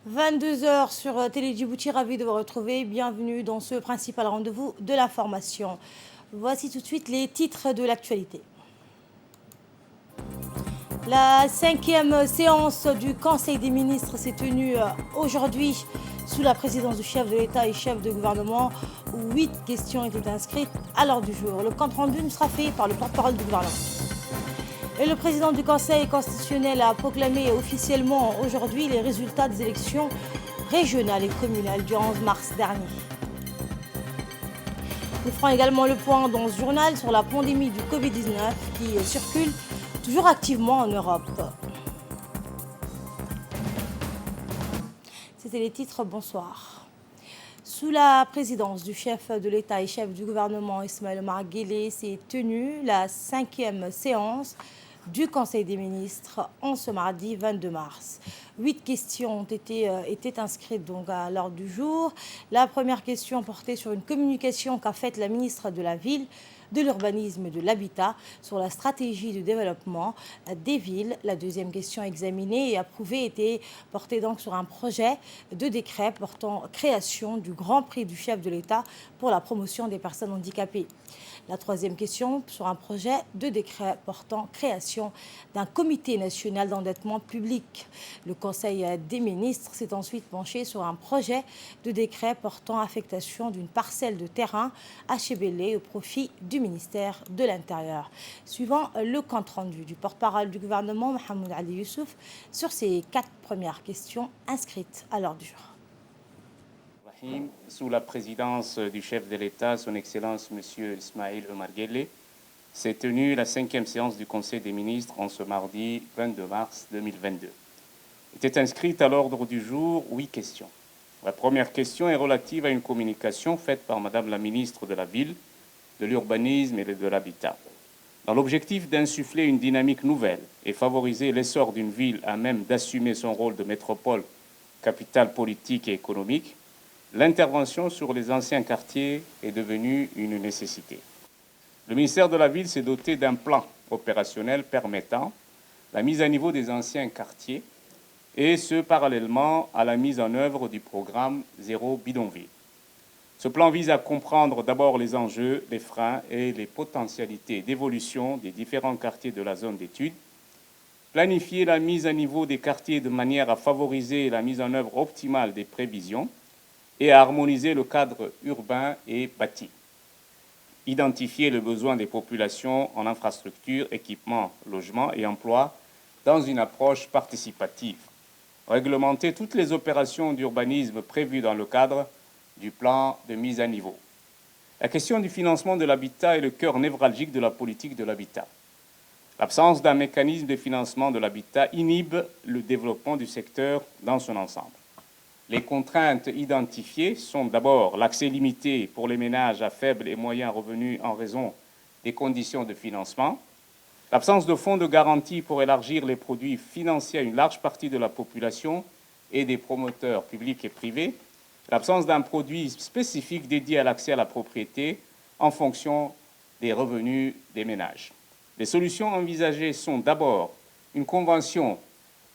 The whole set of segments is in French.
22 heures sur Télé Djibouti, ravi de vous retrouver. Bienvenue dans ce principal rendez-vous de l'information. Voici tout de suite les titres de l'actualité. La 5e séance du Conseil des ministres s'est tenue aujourd'hui sous la présidence du chef de l'État et chef de gouvernement, où 8 questions étaient inscrites à l'ordre du jour. Le compte rendu nous sera fait par le porte-parole du gouvernement. Et le président du Conseil constitutionnel a proclamé officiellement aujourd'hui les résultats des élections régionales et communales du 11 mars dernier. Nous ferons également le point dans ce journal sur la pandémie du Covid-19 qui circule toujours activement en Europe. C'était les titres, bonsoir. Sous la présidence du chef de l'État et chef du gouvernement Ismaël Omar Guelleh s'est tenue la 5e séance du Conseil des ministres en ce mardi 22 mars. 8 questions ont été inscrites donc à l'ordre du jour. La première question portait sur une communication qu'a faite la ministre de la Ville, de l'Urbanisme et de l'Habitat sur la stratégie de développement des villes. La deuxième question examinée et approuvée était portée donc sur un projet de décret portant création du Grand Prix du chef de l'État pour la promotion des personnes handicapées. La troisième question sur un projet de décret portant création d'un comité national d'endettement public. Le Conseil des ministres s'est ensuite penché sur un projet de décret portant affectation d'une parcelle de terrain à Chebele au profit du ministère de l'Intérieur. Suivant le compte rendu du porte-parole du gouvernement, Mohamed Ali Youssouf, sur ces 4 premières questions inscrites à l'ordre du jour. Sous la présidence du chef de l'État, son Excellence M. Ismaël Omar Guelleh, s'est tenue la 5e séance du Conseil des ministres en ce mardi 22 mars 2022. Étaient inscrites à l'ordre du jour 8 questions. La première question est relative à une communication faite par Madame la ministre de la Ville, de l'Urbanisme et de l'Habitat. Dans l'objectif d'insuffler une dynamique nouvelle et favoriser l'essor d'une ville à même d'assumer son rôle de métropole, capitale politique et économique, l'intervention sur les anciens quartiers est devenue une nécessité. Le ministère de la Ville s'est doté d'un plan opérationnel permettant la mise à niveau des anciens quartiers, et ce parallèlement à la mise en œuvre du programme Zéro Bidonville. Ce plan vise à comprendre d'abord les enjeux, les freins et les potentialités d'évolution des différents quartiers de la zone d'étude, planifier la mise à niveau des quartiers de manière à favoriser la mise en œuvre optimale des prévisions et à harmoniser le cadre urbain et bâti. Identifier le besoin des populations en infrastructures, équipements, logements et emplois dans une approche participative. Réglementer toutes les opérations d'urbanisme prévues dans le cadre du plan de mise à niveau. La question du financement de l'habitat est le cœur névralgique de la politique de l'habitat. L'absence d'un mécanisme de financement de l'habitat inhibe le développement du secteur dans son ensemble. Les contraintes identifiées sont d'abord l'accès limité pour les ménages à faibles et moyens revenus en raison des conditions de financement, l'absence de fonds de garantie pour élargir les produits financiers à une large partie de la population et des promoteurs publics et privés, l'absence d'un produit spécifique dédié à l'accès à la propriété en fonction des revenus des ménages. Les solutions envisagées sont d'abord une convention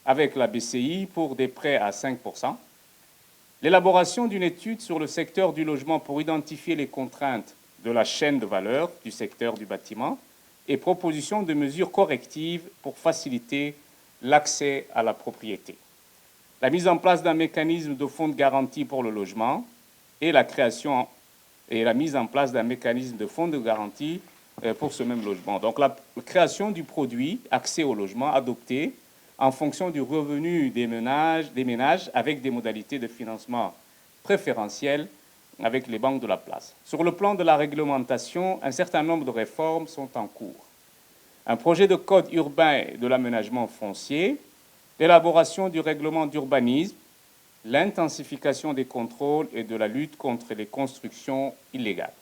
avec la BCI pour des prêts à 5%, l'élaboration d'une étude sur le secteur du logement pour identifier les contraintes de la chaîne de valeur du secteur du bâtiment et proposition de mesures correctives pour faciliter l'accès à la propriété. La mise en place d'un mécanisme de fonds de garantie pour le logement et la mise en place d'un mécanisme de fonds de garantie pour ce même logement. Donc la création du produit accès au logement adopté en fonction du revenu des ménages avec des modalités de financement préférentielles avec les banques de la place. Sur le plan de la réglementation, un certain nombre de réformes sont en cours. Un projet de code urbain de l'aménagement foncier, l'élaboration du règlement d'urbanisme, l'intensification des contrôles et de la lutte contre les constructions illégales.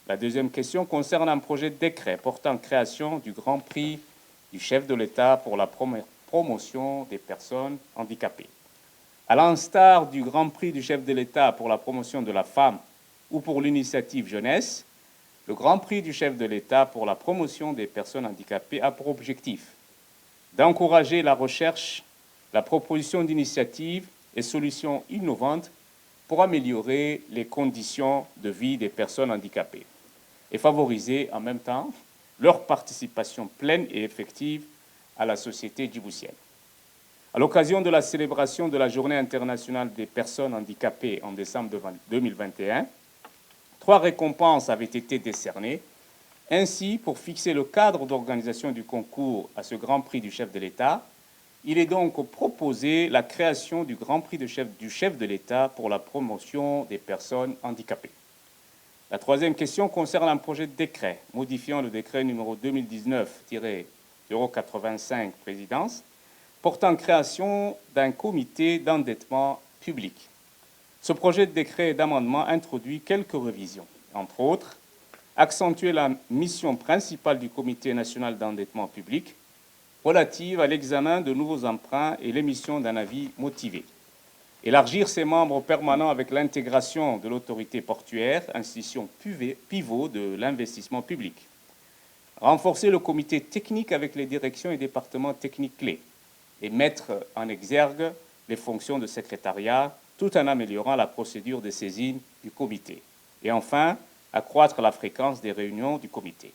La deuxième question concerne un projet de décret portant création du Grand Prix du chef de l'État pour la promotion des personnes handicapées. À l'instar du Grand Prix du chef de l'État pour la promotion de la femme ou pour l'initiative jeunesse, le Grand Prix du chef de l'État pour la promotion des personnes handicapées a pour objectif d'encourager la recherche, la proposition d'initiatives et solutions innovantes pour améliorer les conditions de vie des personnes handicapées et favoriser en même temps leur participation pleine et effective à la société djiboutienne. À l'occasion de la célébration de la Journée internationale des personnes handicapées en décembre 2021, 3 récompenses avaient été décernées. Ainsi, pour fixer le cadre d'organisation du concours à ce Grand Prix du chef de l'État, il est donc proposé la création du Grand Prix du chef de l'État pour la promotion des personnes handicapées. La 3e question concerne un projet de décret modifiant le décret numéro 2019-085 présidence portant création d'un comité d'endettement public. Ce projet de décret d'amendement introduit quelques révisions, entre autres, accentuer la mission principale du Comité national d'endettement public relative à l'examen de nouveaux emprunts et l'émission d'un avis motivé. Élargir ses membres permanents avec l'intégration de l'autorité portuaire, institution pivot de l'investissement public. Renforcer le comité technique avec les directions et départements techniques clés et mettre en exergue les fonctions de secrétariat tout en améliorant la procédure de saisine du comité. Et enfin, accroître la fréquence des réunions du comité.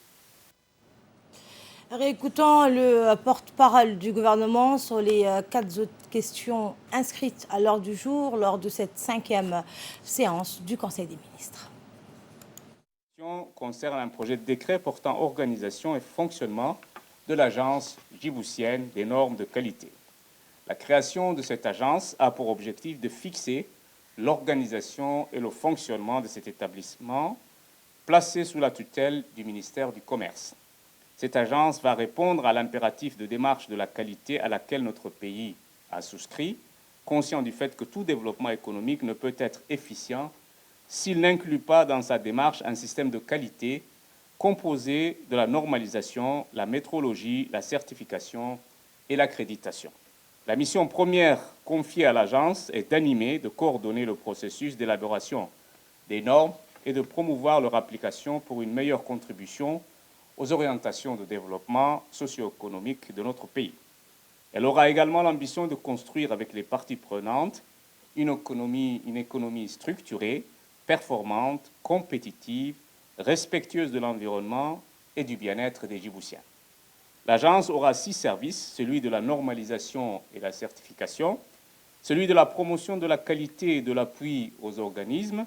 Réécoutons le porte-parole du gouvernement sur les 4 autres questions inscrites à l'ordre du jour lors de cette 5e séance du Conseil des ministres. La question concerne un projet de décret portant organisation et fonctionnement de l'Agence djiboutienne des normes de qualité. La création de cette agence a pour objectif de fixer l'organisation et le fonctionnement de cet établissement placé sous la tutelle du ministère du Commerce. Cette agence va répondre à l'impératif de démarche de la qualité à laquelle notre pays a souscrit, conscient du fait que tout développement économique ne peut être efficient s'il n'inclut pas dans sa démarche un système de qualité composé de la normalisation, la métrologie, la certification et l'accréditation. La mission première confiée à l'agence est d'animer, de coordonner le processus d'élaboration des normes et de promouvoir leur application pour une meilleure contribution aux orientations de développement socio-économique de notre pays. Elle aura également l'ambition de construire avec les parties prenantes une économie structurée, performante, compétitive, respectueuse de l'environnement et du bien-être des Djiboutiens. L'agence aura 6 services, celui de la normalisation et la certification, celui de la promotion de la qualité et de l'appui aux organismes,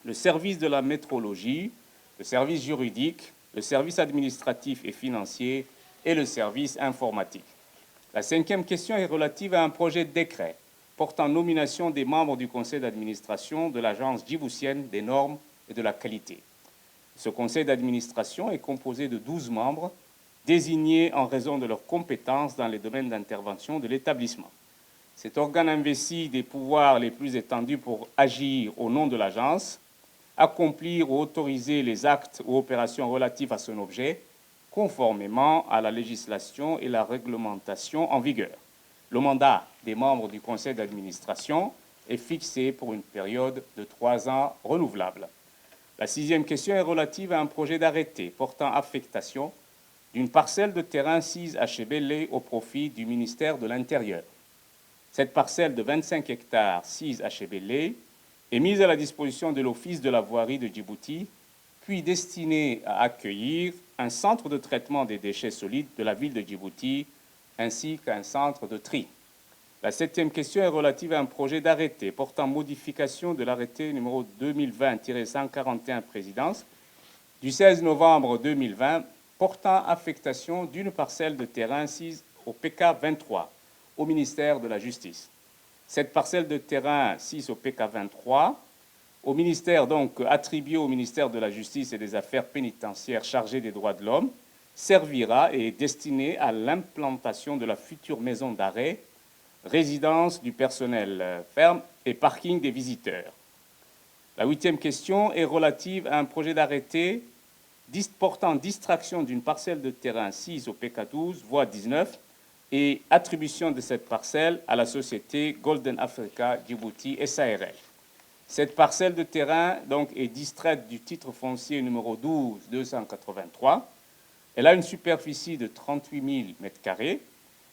le service de la métrologie, le service juridique, le service administratif et financier et le service informatique. La 5e question est relative à un projet de décret portant nomination des membres du conseil d'administration de l'Agence djiboutienne des normes et de la qualité. Ce conseil d'administration est composé de 12 membres désignés en raison de leurs compétences dans les domaines d'intervention de l'établissement. Cet organe investit des pouvoirs les plus étendus pour agir au nom de l'agence, accomplir ou autoriser les actes ou opérations relatifs à son objet, conformément à la législation et la réglementation en vigueur. Le mandat des membres du conseil d'administration est fixé pour une période de 3 ans renouvelable. La 6e question est relative à un projet d'arrêté portant affectation d'une parcelle de terrain sise à Chebele au profit du ministère de l'Intérieur. Cette parcelle de 25 hectares sise à Chebele est mise à la disposition de l'Office de la voirie de Djibouti, puis destinée à accueillir un centre de traitement des déchets solides de la ville de Djibouti, ainsi qu'un centre de tri. La 7e question est relative à un projet d'arrêté portant modification de l'arrêté numéro 2020-141 présidence du 16 novembre 2020 portant affectation d'une parcelle de terrain sise au PK 23 au ministère de la Justice. Cette parcelle de terrain sise au PK 23 au ministère, donc attribuée au ministère de la Justice et des Affaires pénitentiaires chargé des droits de l'homme, servira et est destinée à l'implantation de la future maison d'arrêt, résidence du personnel ferme et parking des visiteurs. La 8e question est relative à un projet d'arrêté portant distraction d'une parcelle de terrain sise au PK 12, voie 19, et attribution de cette parcelle à la société Golden Africa Djibouti SARL. Cette parcelle de terrain donc, est distraite du titre foncier numéro 12 283. Elle a une superficie de 38 000 m².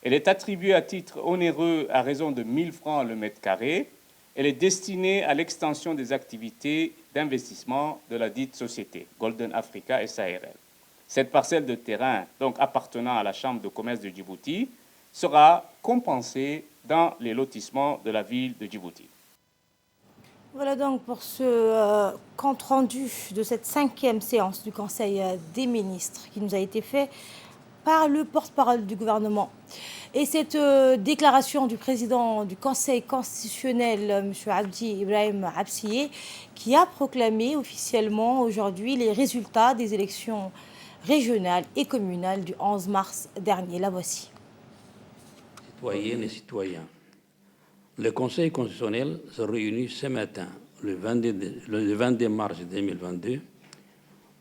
Elle est attribuée à titre onéreux à raison de 1 000 francs le mètre carré. Elle est destinée à l'extension des activités d'investissement de la dite société, Golden Africa SARL. Cette parcelle de terrain, donc appartenant à la Chambre de commerce de Djibouti, sera compensée dans les lotissements de la ville de Djibouti. Voilà donc pour ce compte-rendu de cette 5e séance du Conseil des ministres qui nous a été fait par le porte-parole du gouvernement. Et cette déclaration du président du Conseil constitutionnel, M. Abdi Ibrahim Absiye, qui a proclamé officiellement aujourd'hui les résultats des élections régionales et communales du 11 mars dernier. La voici. Citoyennes et citoyens, le Conseil constitutionnel se réunit ce matin, le 22 mars 2022,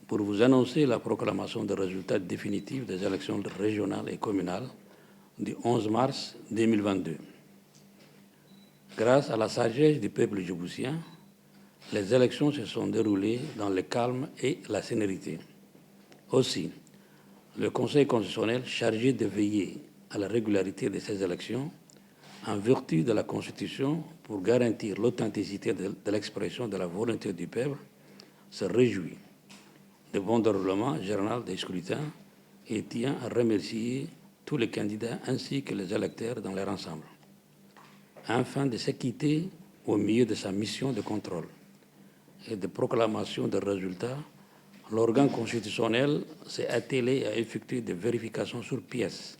pour vous annoncer la proclamation des résultats définitifs des élections régionales et communales du 11 mars 2022. Grâce à la sagesse du peuple djiboutien, les élections se sont déroulées dans le calme et la sérénité. Aussi, le Conseil constitutionnel, chargé de veiller à la régularité de ces élections, en vertu de la Constitution, pour garantir l'authenticité de l'expression de la volonté du peuple, se réjouit du bon déroulement général des scrutins et tient à remercier tous les candidats ainsi que les électeurs dans leur ensemble. Afin de s'acquitter au milieu de sa mission de contrôle et de proclamation des résultats, l'organe constitutionnel s'est attelé à effectuer des vérifications sur pièces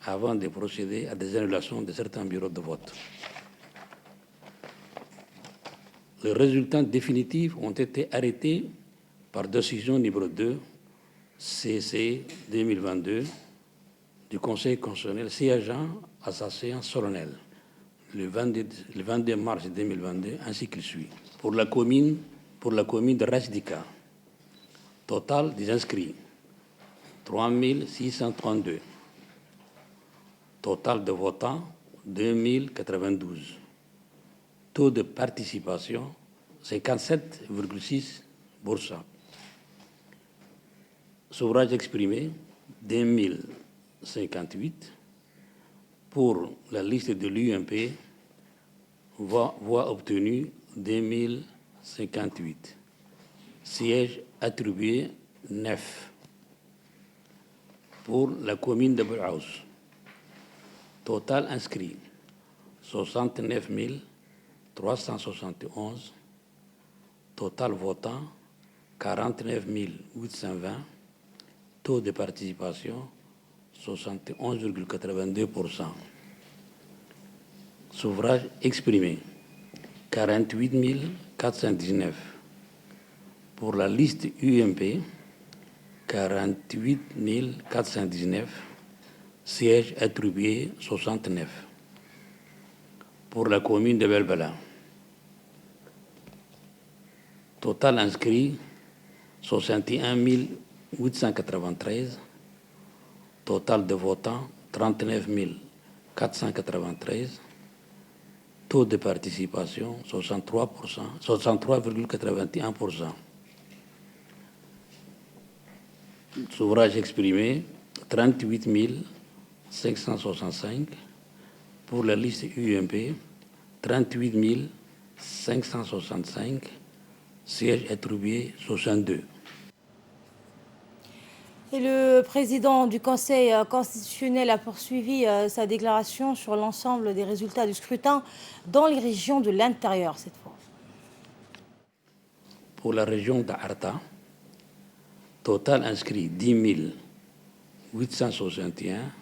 avant de procéder à des annulations de certains bureaux de vote. Les résultats définitifs ont été arrêtés par décision numéro 2, CC 2022, du Conseil constitutionnel siégeant à sa séance solennelle le 22 mars 2022, ainsi qu'il suit. Pour la commune de Rasdika, total des inscrits, 3 632. Total de votants, 2092. Taux de participation, 57,6%. Suffrage exprimé, 2058. Pour la liste de l'UMP, voix obtenues, 2058. Sièges attribués, 9. Pour la commune de Bouaous, total inscrit, 69 371. Total votant, 49 820. Taux de participation, 71,82%. Suffrage exprimé, 48 419. Pour la liste UMP, 48 419. Sièges attribués, 69. Pour la commune de Belbala, total inscrit, 61 893. Total de votants, 39 493. Taux de participation, 63,81%. Suffrage exprimé, 38 565. Pour la liste UMP, 38 565. Sièges attribués, 62. Et le président du Conseil constitutionnel a poursuivi sa déclaration sur l'ensemble des résultats du scrutin dans les régions de l'intérieur cette fois. Pour la région d'Arta, total inscrit 10 861.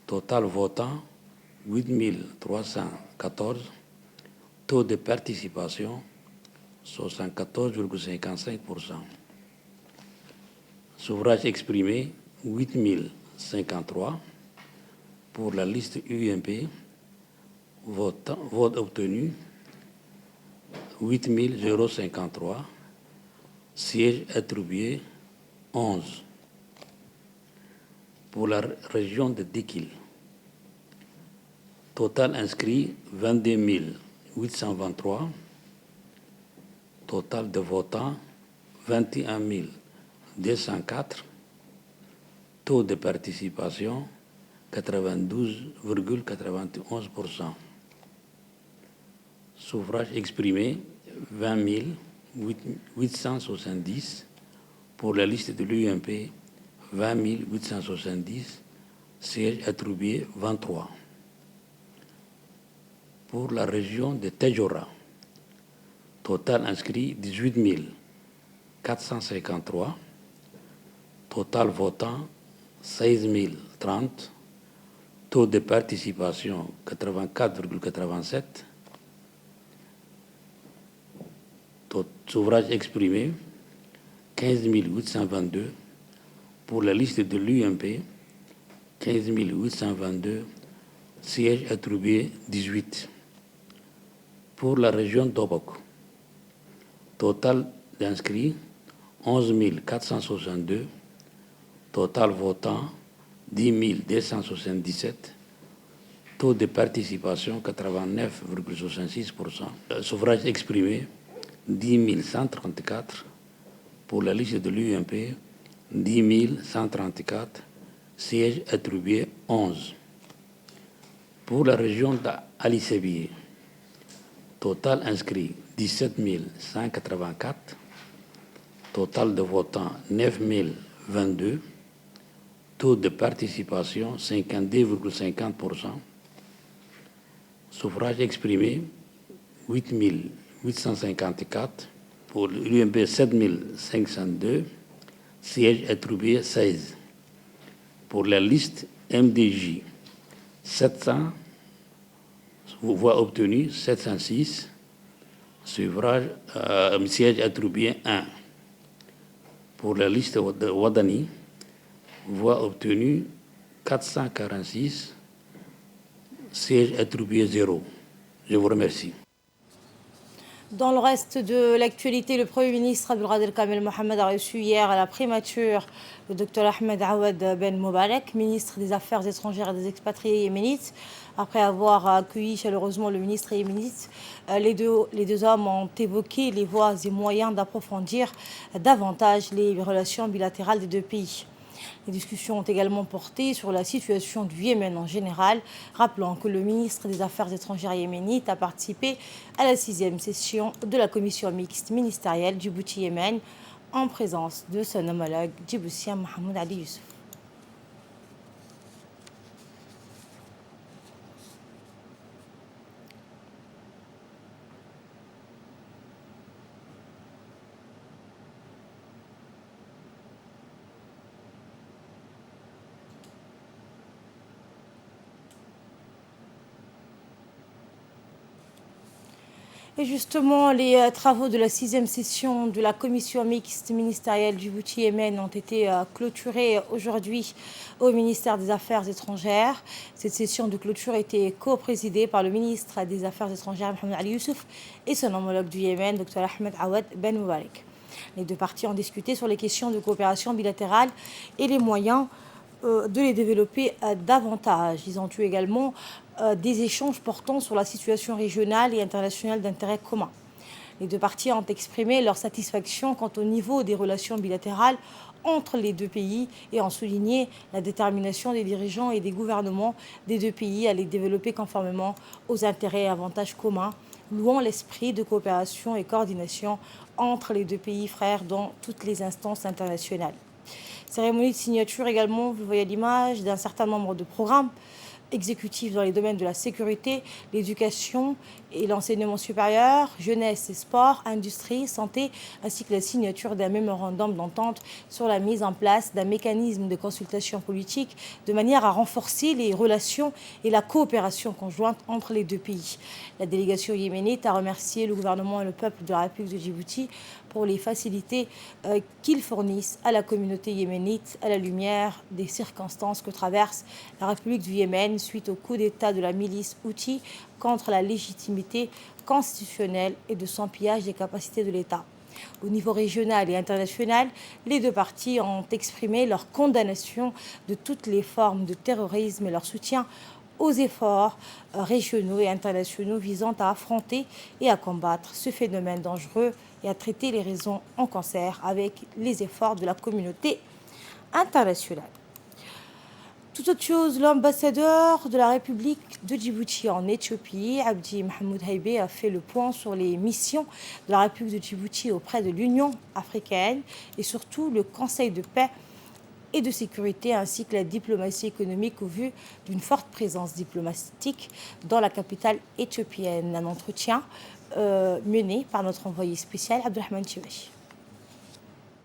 Total votant, 8 314. Taux de participation, 74,55%. Suffrage exprimé, 8 053. Pour la liste UMP, vote obtenu, 8 053. Sièges attribués, 11. Pour la région de Dikil, total inscrit, 22 823. Total de votants, 21 204. Taux de participation, 92,91%. Suffrage exprimé 20 870. Pour la liste de l'UMP, 20 870. Sièges attribués 23. Pour la région de Tejora, total inscrit 18 453. Total votant 16 030. Taux de participation 84,87. Suffrage exprimé 15 822. Pour la liste de l'UMP, 15 822. Sièges attribués 18. Pour la région d'Obok, total d'inscrits 11 462. Total votant 10 277. Taux de participation 89,66%. Suffrage exprimé 10 134. Pour la liste de l'UMP, 10 134. Sièges attribués 11. Pour la région d'Ali Sébié, total inscrit 17 184. Total de votants 9 022. Taux de participation 52,50%. Suffrage exprimé 8 854. Pour l'UMP 7 502. Sièges attribués 16. Pour la liste MDJ, 700. Voix obtenues 706. Sièges attribués 1. Pour la liste de Wadani, voix obtenues 446. Sièges attribués 0. Je vous remercie. Dans le reste de l'actualité, le Premier ministre Abdelkader Kamel Mohamed a reçu hier à la primature le Dr Ahmed Awad Ben Moubarek, ministre des Affaires étrangères et des expatriés yéménites. Après avoir accueilli chaleureusement le ministre yéménite, les deux hommes ont évoqué les voies et moyens d'approfondir davantage les relations bilatérales des deux pays. Les discussions ont également porté sur la situation du Yémen en général, rappelant que le ministre des Affaires étrangères yéménite a participé à la 6e session de la commission mixte ministérielle Djibouti-Yémen en présence de son homologue djiboutien Mohamed Ali Youssouf. Et justement, les travaux de la 6e session de la commission mixte ministérielle Djibouti-Yémen ont été clôturés aujourd'hui au ministère des Affaires étrangères. Cette session de clôture a été co-présidée par le ministre des Affaires étrangères Mohamed Ali Youssouf et son homologue du Yémen, Dr Ahmed Awad Ben Moubarek. Les deux parties ont discuté sur les questions de coopération bilatérale et les moyens de les développer davantage. Ils ont eu également des échanges portant sur la situation régionale et internationale d'intérêt commun. Les deux parties ont exprimé leur satisfaction quant au niveau des relations bilatérales entre les deux pays et ont souligné la détermination des dirigeants et des gouvernements des deux pays à les développer conformément aux intérêts et avantages communs, louant l'esprit de coopération et coordination entre les deux pays frères dans toutes les instances internationales. Cérémonie de signature également, vous voyez l'image, d'un certain nombre de programmes exécutifs dans les domaines de la sécurité, l'éducation et l'enseignement supérieur, jeunesse et sport, industrie, santé, ainsi que la signature d'un mémorandum d'entente sur la mise en place d'un mécanisme de consultation politique de manière à renforcer les relations et la coopération conjointe entre les deux pays. La délégation yéménite a remercié le gouvernement et le peuple de la République de Djibouti pour les facilités qu'ils fournissent à la communauté yéménite à la lumière des circonstances que traverse la République du Yémen suite au coup d'État de la milice Houthi contre la légitimité constitutionnelle et de son pillage des capacités de l'État. Au niveau régional et international, les deux parties ont exprimé leur condamnation de toutes les formes de terrorisme et leur soutien aux efforts régionaux et internationaux visant à affronter et à combattre ce phénomène dangereux et à traiter les raisons en concert avec les efforts de la communauté internationale. Tout autre chose, l'ambassadeur de la République de Djibouti en Éthiopie, Abdi Mahmoud Haïbé, a fait le point sur les missions de la République de Djibouti auprès de l'Union africaine et surtout le Conseil de paix et de sécurité ainsi que la diplomatie économique au vu d'une forte présence diplomatique dans la capitale éthiopienne. Un entretien mené par notre envoyé spécial Abdelrahman Chibachi.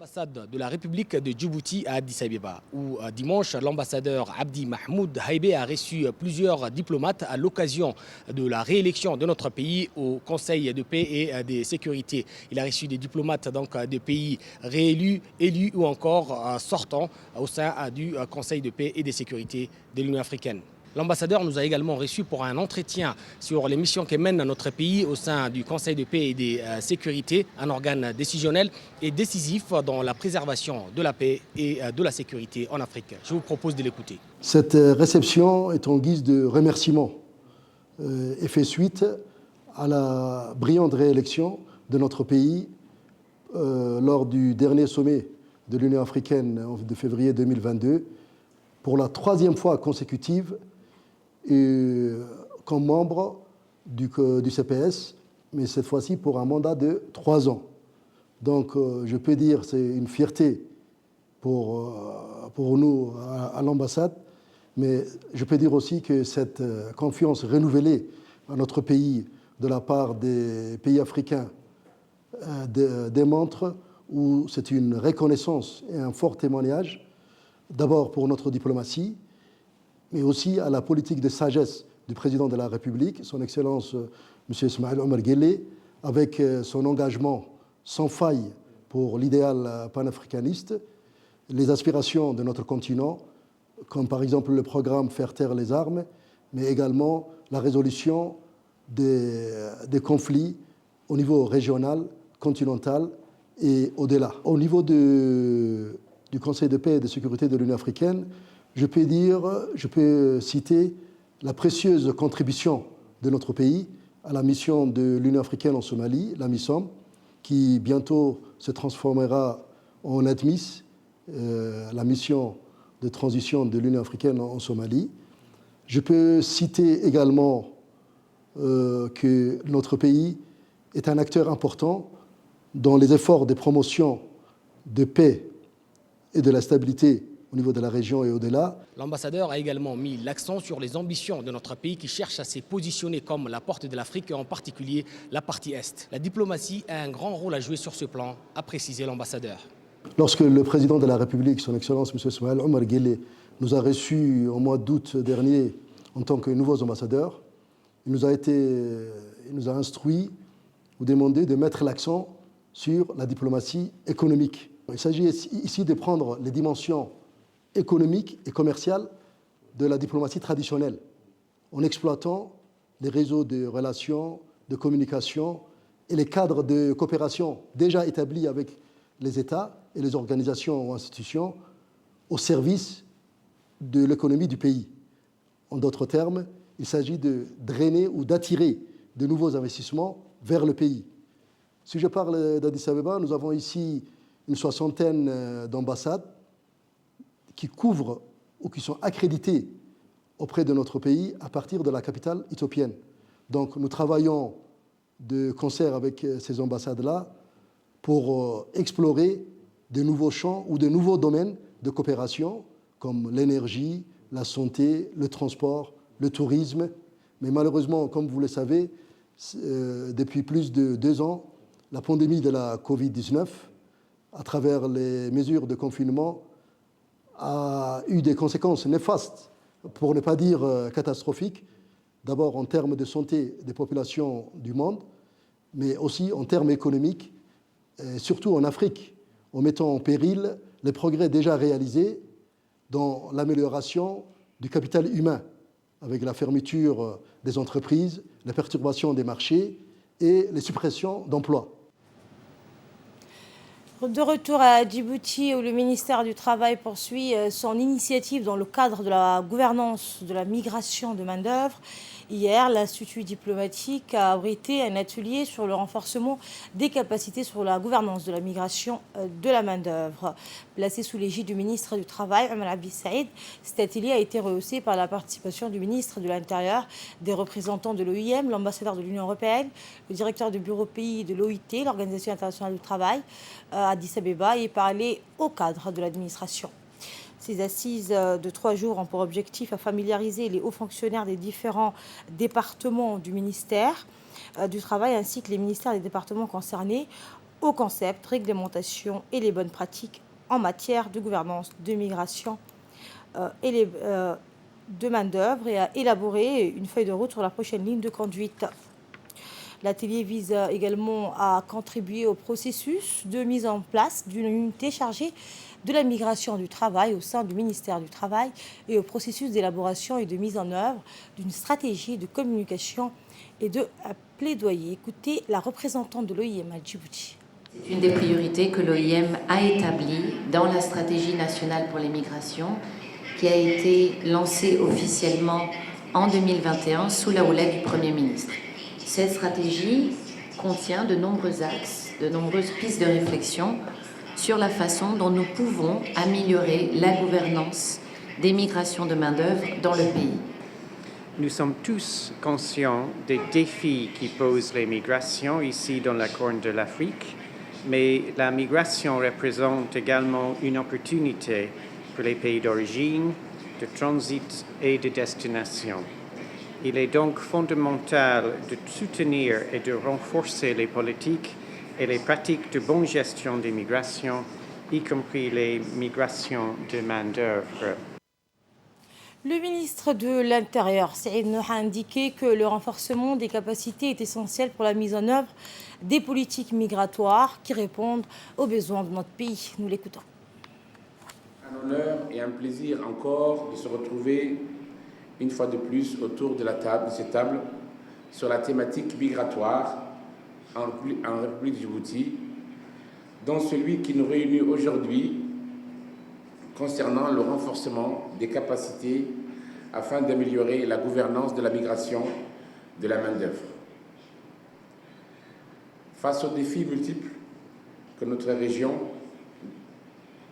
L'ambassade de la République de Djibouti à Addis Abeba, où dimanche, l'ambassadeur Abdi Mahmoud Haïbé a reçu plusieurs diplomates à l'occasion de la réélection de notre pays au Conseil de paix et de sécurité. Il a reçu des diplomates donc, de pays réélus, élus ou encore sortants au sein du Conseil de paix et de sécurité de l'Union africaine. L'ambassadeur nous a également reçus pour un entretien sur les missions que mène notre pays au sein du Conseil de paix et de sécurité, un organe décisionnel et décisif dans la préservation de la paix et de la sécurité en Afrique. Je vous propose de l'écouter. Cette réception est en guise de remerciement et fait suite à la brillante réélection de notre pays lors du dernier sommet de l'Union africaine de février 2022 pour la troisième fois consécutive comme membre du CPS, mais cette fois-ci pour un mandat de 3 ans. Donc je peux dire que c'est une fierté pour nous à l'ambassade, mais je peux dire aussi que cette confiance renouvelée à notre pays de la part des pays africains démontre où c'est une reconnaissance et un fort témoignage, d'abord pour notre diplomatie, mais aussi à la politique de sagesse du président de la République, son Excellence M. Ismaïl Omar Guelleh, avec son engagement sans faille pour l'idéal panafricaniste, les aspirations de notre continent, comme par exemple le programme Faire taire les armes, mais également la résolution des conflits au niveau régional, continental et au-delà. Au niveau du Conseil de paix et de sécurité de l'Union africaine, je peux citer la précieuse contribution de notre pays à la mission de l'Union africaine en Somalie, la MISOM, qui bientôt se transformera en ATMIS, la mission de transition de l'Union africaine en Somalie. Je peux citer également que notre pays est un acteur important dans les efforts de promotion de paix et de la stabilité au niveau de la région et au-delà. L'ambassadeur a également mis l'accent sur les ambitions de notre pays qui cherche à se positionner comme la porte de l'Afrique et en particulier la partie Est. La diplomatie a un grand rôle à jouer sur ce plan, a précisé l'ambassadeur. Lorsque le président de la République, son Excellence M. Ismaïl Omar Guelleh, nous a reçus au mois d'août dernier en tant que nouveaux ambassadeurs, il nous a instruit ou demandé de mettre l'accent sur la diplomatie économique. Il s'agit ici de prendre les dimensions économique et commerciale de la diplomatie traditionnelle, en exploitant les réseaux de relations, de communication et les cadres de coopération déjà établis avec les États et les organisations ou institutions au service de l'économie du pays. En d'autres termes, il s'agit de drainer ou d'attirer de nouveaux investissements vers le pays. Si je parle d'Addis Abeba, nous avons ici une 60aine d'ambassades qui couvrent ou qui sont accrédités auprès de notre pays à partir de la capitale éthiopienne. Donc nous travaillons de concert avec ces ambassades-là pour explorer de nouveaux champs ou de nouveaux domaines de coopération comme l'énergie, la santé, le transport, le tourisme. Mais malheureusement, comme vous le savez, depuis plus de 2 ans, la pandémie de la Covid-19, à travers les mesures de confinement, a eu des conséquences néfastes, pour ne pas dire catastrophiques, d'abord en termes de santé des populations du monde, mais aussi en termes économiques, et surtout en Afrique, en mettant en péril les progrès déjà réalisés dans l'amélioration du capital humain, avec la fermeture des entreprises, la perturbation des marchés et les suppressions d'emplois. De retour à Djibouti, où le ministère du Travail poursuit son initiative dans le cadre de la gouvernance de la migration de main-d'œuvre. Hier, l'Institut diplomatique a abrité un atelier sur le renforcement des capacités sur la gouvernance de la migration de la main-d'œuvre. Placé sous l'égide du ministre du Travail, Omar Abdi Saïd, cet atelier a été rehaussé par la participation du ministre de l'Intérieur, des représentants de l'OIM, l'ambassadeur de l'Union européenne, le directeur du bureau pays de l'OIT, l'Organisation internationale du travail, à Addis Abeba, et parler au cadre de l'administration. Ces assises de 3 jours ont pour objectif à familiariser les hauts fonctionnaires des différents départements du ministère du Travail ainsi que les ministères des départements concernés au concept, réglementation et les bonnes pratiques en matière de gouvernance, de migration et de main-d'œuvre et à élaborer une feuille de route sur la prochaine ligne de conduite. L'atelier vise également à contribuer au processus de mise en place d'une unité chargée de la migration du travail au sein du ministère du Travail et au processus d'élaboration et de mise en œuvre d'une stratégie de communication et de plaidoyer. Écoutez la représentante de l'OIM à Djibouti. C'est une des priorités que l'OIM a établies dans la stratégie nationale pour les migrations qui a été lancée officiellement en 2021 sous la houlette du Premier ministre. Cette stratégie contient de nombreux axes, de nombreuses pistes de réflexion sur la façon dont nous pouvons améliorer la gouvernance des migrations de main-d'œuvre dans le pays. Nous sommes tous conscients des défis qui posent les migrations ici dans la Corne de l'Afrique, mais la migration représente également une opportunité pour les pays d'origine, de transit et de destination. Il est donc fondamental de soutenir et de renforcer les politiques et les pratiques de bonne gestion des migrations, y compris les migrations de main-d'œuvre. Le ministre de l'Intérieur, Saïd Nouh, a indiqué que le renforcement des capacités est essentiel pour la mise en œuvre des politiques migratoires qui répondent aux besoins de notre pays. Nous l'écoutons. Un honneur et un plaisir encore de se retrouver une fois de plus autour de cette table sur la thématique migratoire en République de Djibouti, dont celui qui nous réunit aujourd'hui concernant le renforcement des capacités afin d'améliorer la gouvernance de la migration de la main-d'œuvre. Face aux défis multiples que notre région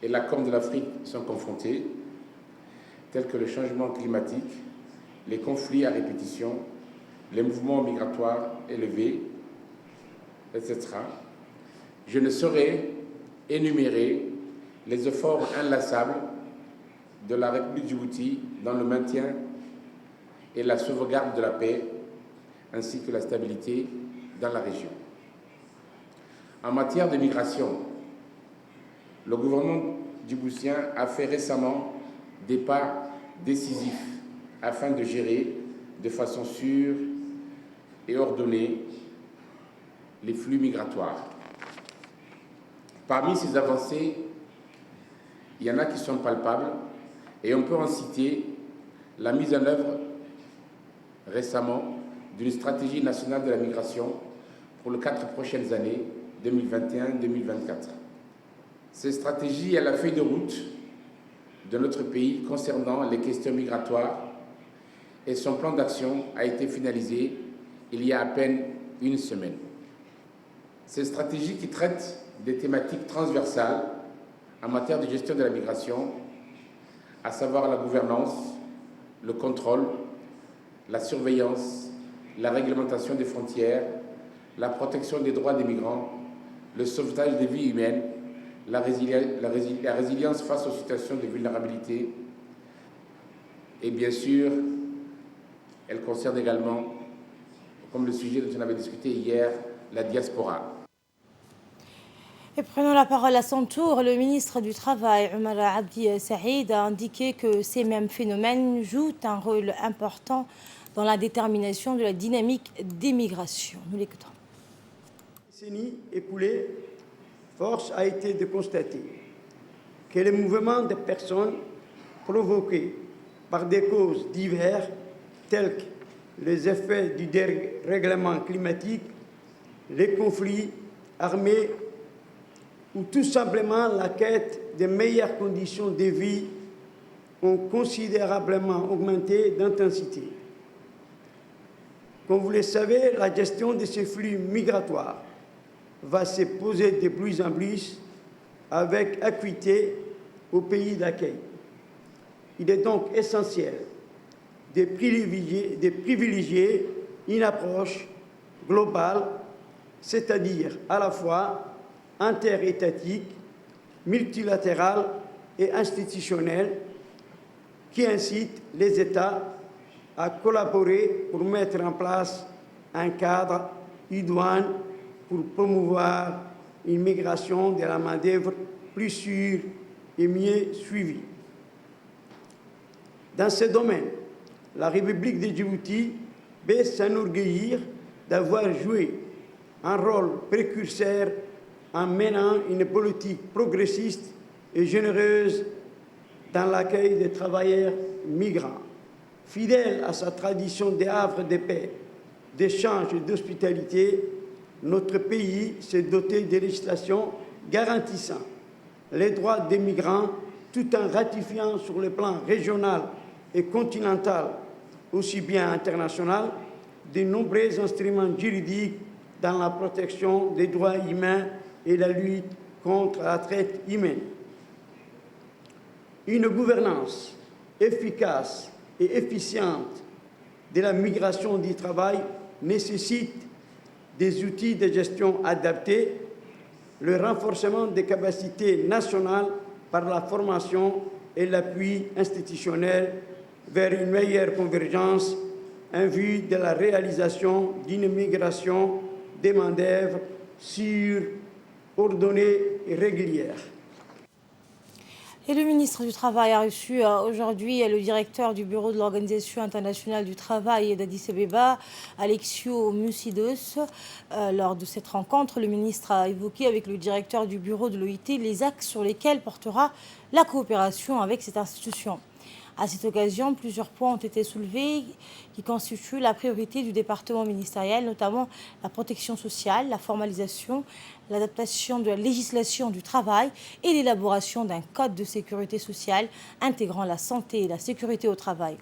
et la Corne de l'Afrique sont confrontés, tels que le changement climatique, les conflits à répétition, les mouvements migratoires élevés, etc., je ne saurais énumérer les efforts inlassables de la République de Djibouti dans le maintien et la sauvegarde de la paix, ainsi que la stabilité dans la région. En matière de migration, le gouvernement djiboutien a fait récemment des pas décisifs afin de gérer de façon sûre et ordonnée les flux migratoires. Parmi ces avancées, il y en a qui sont palpables et on peut en citer la mise en œuvre récemment d'une stratégie nationale de la migration pour les 4 prochaines années, 2021-2024. Cette stratégie est la feuille de route de notre pays concernant les questions migratoires et son plan d'action a été finalisé il y a à peine une semaine. Cette stratégie qui traite des thématiques transversales en matière de gestion de la migration, à savoir la gouvernance, le contrôle, la surveillance, la réglementation des frontières, la protection des droits des migrants, le sauvetage des vies humaines, la résilience face aux situations de vulnérabilité et bien sûr, elle concerne également, comme le sujet dont on avait discuté hier, la diaspora. Et prenons la parole à son tour. Le ministre du Travail, Omar Abdi Saïd, a indiqué que ces mêmes phénomènes jouent un rôle important dans la détermination de la dynamique des migrations. Nous l'écoutons. Décennie écoulée, force a été de constater que les mouvements de personnes provoqués par des causes diverses, telles que les effets du dérèglement climatique, les conflits armés ou tout simplement la quête de meilleures conditions de vie ont considérablement augmenté d'intensité. Comme vous le savez, la gestion de ces flux migratoires va se poser de plus en plus avec acuité aux pays d'accueil. Il est donc essentiel de privilégier une approche globale, c'est-à-dire à la fois interétatique, multilatérale et institutionnelle, qui incite les États à collaborer pour mettre en place un cadre idoine pour promouvoir une migration de la main-d'œuvre plus sûre et mieux suivie. Dans ce domaine, la République de Djibouti peut s'enorgueillir d'avoir joué un rôle précurseur en menant une politique progressiste et généreuse dans l'accueil des travailleurs migrants. Fidèle à sa tradition de havre de paix, d'échange et d'hospitalité, notre pays s'est doté de législations garantissant les droits des migrants tout en ratifiant sur le plan régional et continental, aussi bien international, de nombreux instruments juridiques dans la protection des droits humains et la lutte contre la traite humaine. Une gouvernance efficace et efficiente de la migration du travail nécessite des outils de gestion adaptés, le renforcement des capacités nationales par la formation et l'appui institutionnel vers une meilleure convergence en vue de la réalisation d'une migration des main-d'œuvre sûre, ordonnée et régulière. Et le ministre du Travail a reçu aujourd'hui le directeur du Bureau de l'Organisation internationale du travail d'Addis Abeba, Alexio Mucidos. Lors de cette rencontre, le ministre a évoqué avec le directeur du Bureau de l'OIT les axes sur lesquels portera la coopération avec cette institution. À cette occasion, plusieurs points ont été soulevés qui constituent la priorité du département ministériel, notamment la protection sociale, la formalisation, l'adaptation de la législation du travail et l'élaboration d'un code de sécurité sociale intégrant la santé et la sécurité au travail.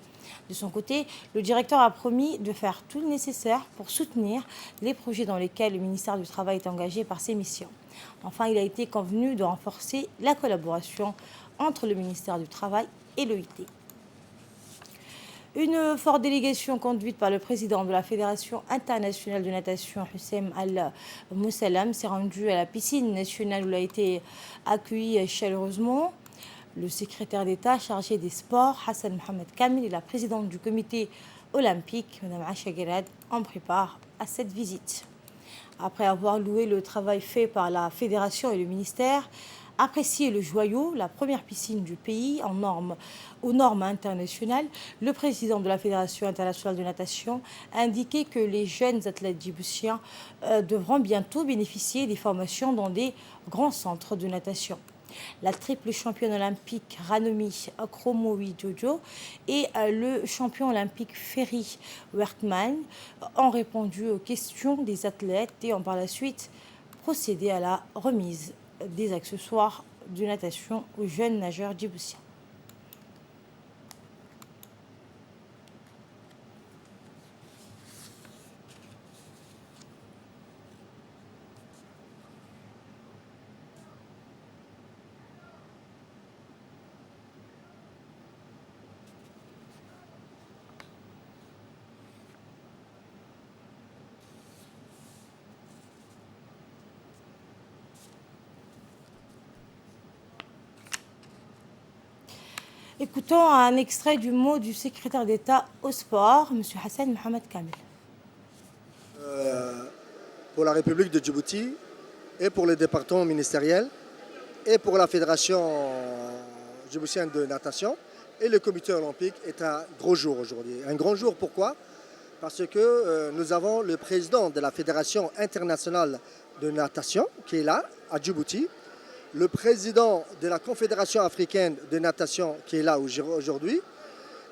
De son côté, le directeur a promis de faire tout le nécessaire pour soutenir les projets dans lesquels le ministère du Travail est engagé par ses missions. Enfin, il a été convenu de renforcer la collaboration entre le ministère du Travail et l'OIT. Une forte délégation conduite par le président de la Fédération internationale de natation, Houssem Al-Moussalam, s'est rendue à la piscine nationale où il a été accueilli chaleureusement. Le secrétaire d'État chargé des sports, Hassan Mohamed Kamil, et la présidente du comité olympique, Mme Acha Gerad, en préparent à cette visite. Après avoir loué le travail fait par la Fédération et le ministère, apprécier le joyau, la première piscine du pays aux normes internationales, le président de la Fédération internationale de natation a indiqué que les jeunes athlètes djiboutiens devront bientôt bénéficier des formations dans des grands centres de natation. La triple championne olympique Ranomi Akromowi Jojo et le champion olympique Ferry Werkman ont répondu aux questions des athlètes et ont par la suite procédé à la remise des accessoires de natation aux jeunes nageurs djiboutiens. Écoutons un extrait du mot du secrétaire d'État au sport, M. Hassan Mohamed Kamil. Pour la République de Djibouti et pour le département ministériel et pour la Fédération djiboutienne de natation et le comité olympique est un gros jour aujourd'hui. Un grand jour, pourquoi? Parce que nous avons le président de la Fédération internationale de natation qui est là, à Djibouti, le président de la Confédération africaine de natation qui est là aujourd'hui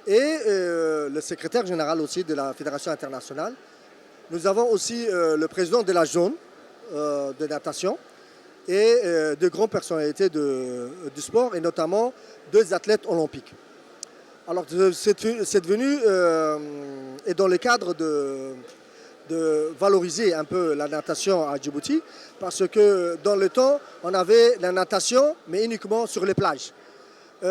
et le secrétaire général aussi de la Fédération internationale. Nous avons aussi le président de la zone de natation et de grandes personnalités du sport, et notamment 2 athlètes olympiques. Alors cette venue est dans le cadre de valoriser un peu la natation à Djibouti, parce que dans le temps, on avait la natation, mais uniquement sur les plages. Il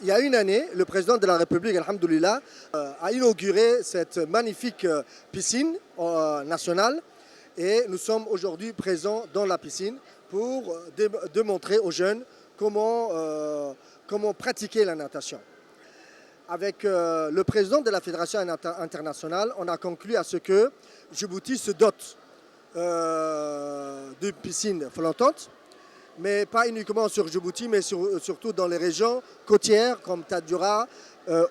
y a une année, le président de la République, alhamdoulilah, a inauguré cette magnifique piscine nationale, et nous sommes aujourd'hui présents dans la piscine pour démontrer aux jeunes comment pratiquer la natation. Avec le président de la Fédération internationale, on a conclu à ce que Djibouti se dote d'une piscine flottante, mais pas uniquement sur Djibouti, mais surtout dans les régions côtières comme Tadjoura,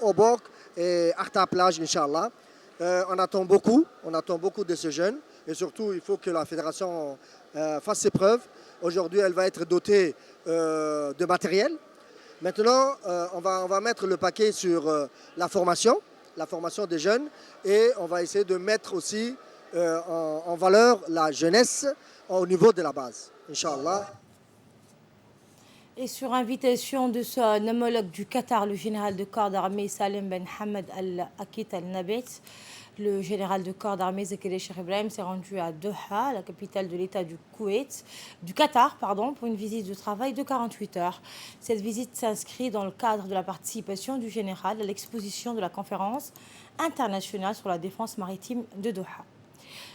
Obok et Arta Plage, Inch'Allah. On attend beaucoup de ces jeunes, et surtout il faut que la fédération fasse ses preuves. Aujourd'hui, elle va être dotée de matériel. Maintenant, on va mettre le paquet sur la formation des jeunes, et on va essayer de mettre aussi en valeur la jeunesse au niveau de la base, Inch'Allah. Et sur invitation de son homologue du Qatar, le général de corps d'armée Salem Ben Hamad Al-Akit Al-Nabet, le général de corps d'armée Zakaria Cheikh Ibrahim s'est rendu à Doha, la capitale de l'État du Qatar, pour une visite de travail de 48 heures. Cette visite s'inscrit dans le cadre de la participation du général à l'exposition de la conférence internationale sur la défense maritime de Doha.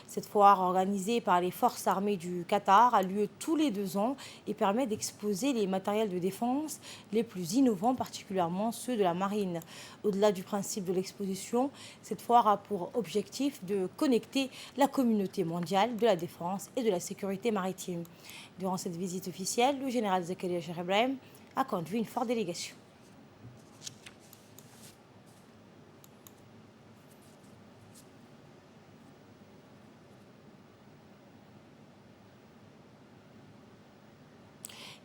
Cette foire, organisée par les forces armées du Qatar, a lieu tous les 2 ans et permet d'exposer les matériels de défense les plus innovants, particulièrement ceux de la marine. Au-delà du principe de l'exposition, cette foire a pour objectif de connecter la communauté mondiale de la défense et de la sécurité maritime. Durant cette visite officielle, le général Zakaria Cheikh Ibrahim a conduit une forte délégation.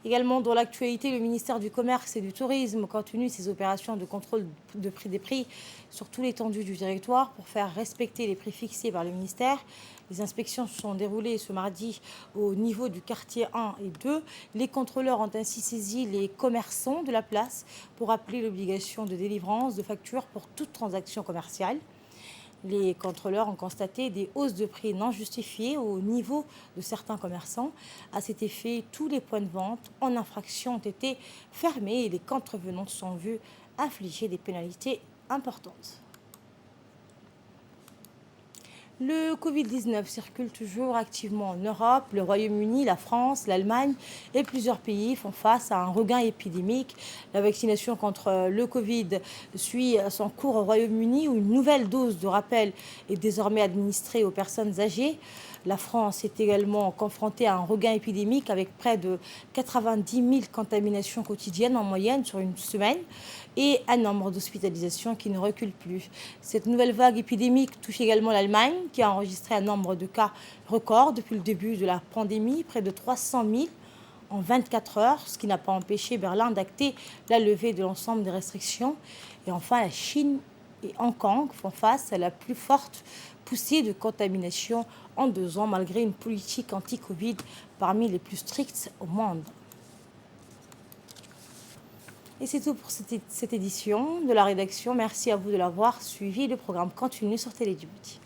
Également dans l'actualité, le ministère du Commerce et du Tourisme continue ses opérations de contrôle de prix des prix sur toute l'étendue du territoire pour faire respecter les prix fixés par le ministère. Les inspections se sont déroulées ce mardi au niveau du quartier 1 et 2. Les contrôleurs ont ainsi saisi les commerçants de la place pour rappeler l'obligation de délivrance de factures pour toute transaction commerciale. Les contrôleurs ont constaté des hausses de prix non justifiées au niveau de certains commerçants. À cet effet, tous les points de vente en infraction ont été fermés et les contrevenants se sont vus infliger des pénalités importantes. Le Covid-19 circule toujours activement en Europe. Le Royaume-Uni, la France, l'Allemagne et plusieurs pays font face à un regain épidémique. La vaccination contre le Covid suit son cours au Royaume-Uni, où une nouvelle dose de rappel est désormais administrée aux personnes âgées. La France est également confrontée à un regain épidémique avec près de 90 000 contaminations quotidiennes en moyenne sur une semaine et un nombre d'hospitalisations qui ne recule plus. Cette nouvelle vague épidémique touche également l'Allemagne, qui a enregistré un nombre de cas record depuis le début de la pandémie, près de 300 000 en 24 heures, ce qui n'a pas empêché Berlin d'acter la levée de l'ensemble des restrictions. Et enfin, la Chine et Hong Kong font face à la plus forte poussée de contamination en 2 ans, malgré une politique anti-Covid parmi les plus strictes au monde. Et c'est tout pour cette édition de la rédaction. Merci à vous de l'avoir suivi. Le programme continue sur Télé Djibouti.